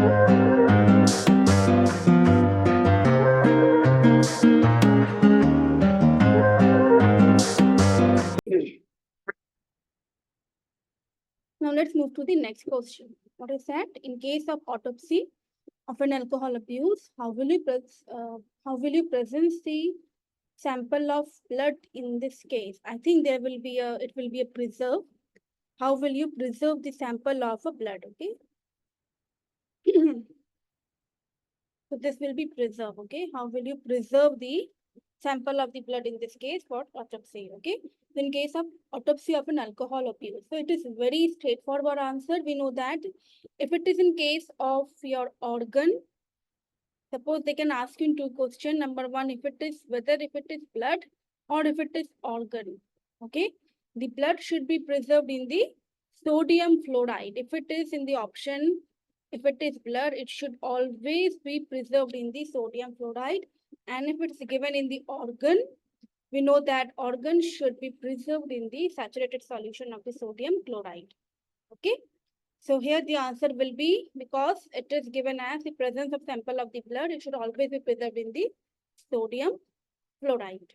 Now let's move to the next question. What is that? In case of autopsy of an alcohol abuse, how will you present the sample of blood in this case? I think it will be a preserve. How will you preserve the sample of a blood? Okay. So this will be preserve. Okay. How will you preserve the sample of the blood in this case for autopsy? Okay. In case of autopsy of an alcohol abuse, so it is very straightforward answer. We know that if it is in case of your organ, suppose they can ask you in two questions. Number one, if it is blood or if it is organ. Okay. The blood should be preserved in the sodium fluoride. If it is in the option, if it is blood, it should always be preserved in the sodium fluoride. And if it's given in the organ, we know that organ should be preserved in the saturated solution of the sodium chloride. Okay. So here the answer will be, because it is given as the presence of sample of the blood, it should always be preserved in the sodium fluoride.